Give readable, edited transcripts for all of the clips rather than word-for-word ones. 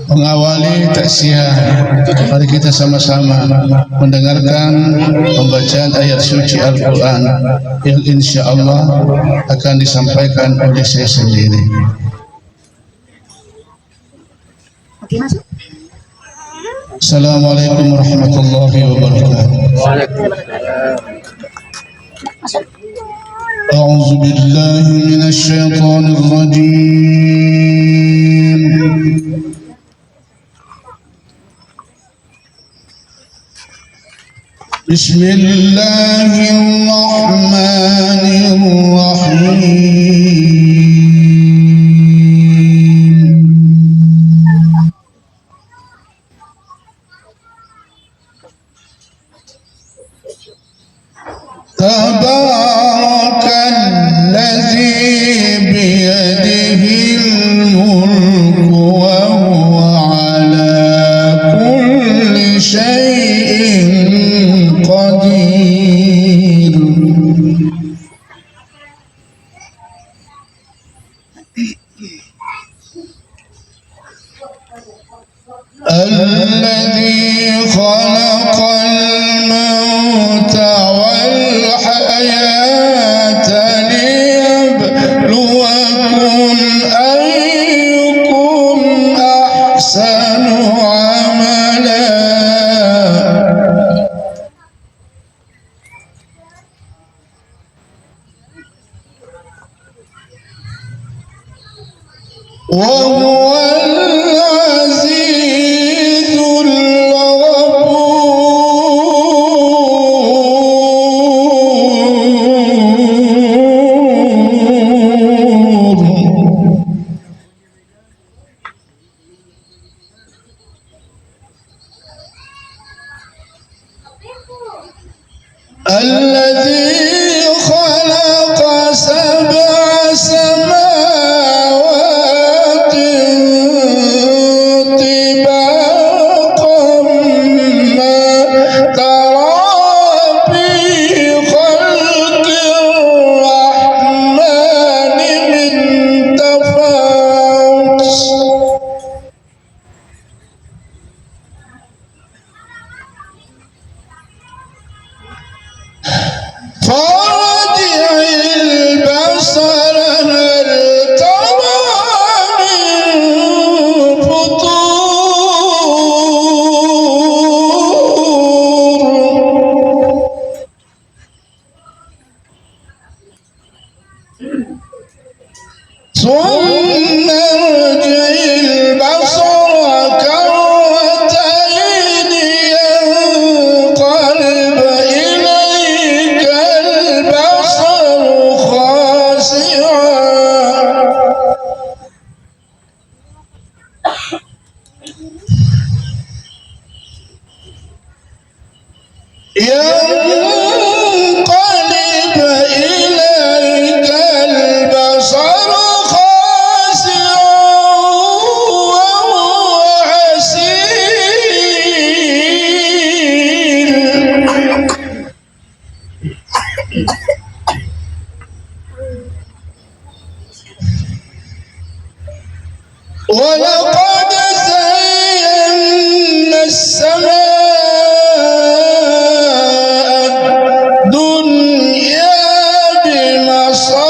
mengawali taksiah, mari kita sama-sama mendengarkan pembacaan ayat suci Al-Quran yang insya Allah akan disampaikan oleh saya sendiri. Assalamualaikum warahmatullahi wabarakatuh. أعوذ بالله من الشيطان الرجيم. بسم الله الرحمن الرحيم. تبارك الذي بيده الملك وهو على كل شيء قدير. الذي خلق الموت والحياة ليبلوكم أيكم أحسن عملا وهو العزيز الغفور. الذي خلق سبع سماوات طباقا ما ترى في خلق الرحمن من تفاوت فارجع البصر هل ترى من فطور ثم ارجع البصر كرتين ينقلب إليك البصر خاسعا ينقلب إليك البصر خاسعا وهو حسير. ولقد زينا السماء الدنيا بمصابيح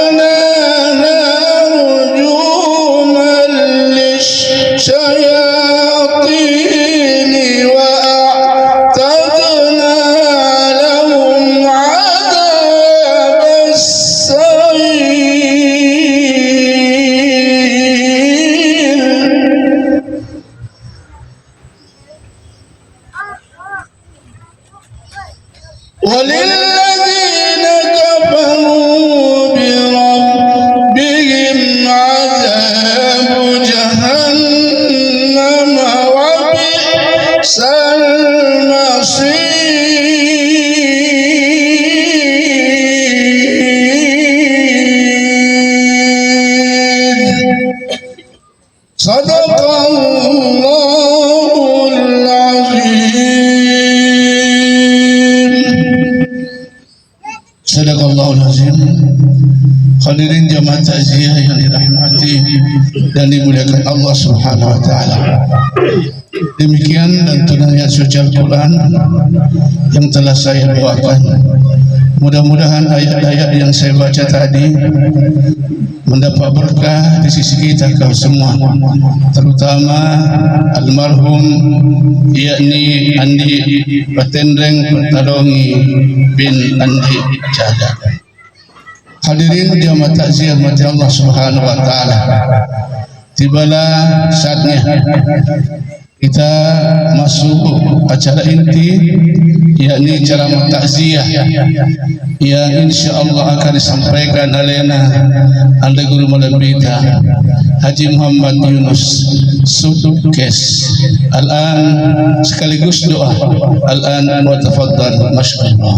وجعلناها رجوما للشياطين وأعتدنا لهم عذاب السعير. وللذين كفروا بربهم عذاب جهنم وبئس المصير. Sadaqallahul azim. Sadaqallahul azim. Hadirin jamaah takziah yang dirahmati dan dimuliakan Allah Subhanahu wa taala. Demikian lantunan ayat suci Al-Quran yang telah saya bawakan. Mudah-mudahan ayat-ayat yang saya baca tadi mendapat berkah di sisi kita kau semua, terutama almarhum yakni Andi Patendreng Pertarungi bin Andi Jada. Hadirin jamaah takziah mati Allah Subhanahu wa taala. Tibalah saatnya kita masuk acara inti, yakni ceramah takziah yang insyaAllah akan disampaikan alena anda guru malam kita Haji Muhammad Yunus Sudukes. Al-an sekaligus doa. Al-an wa tafaddal masyaallah.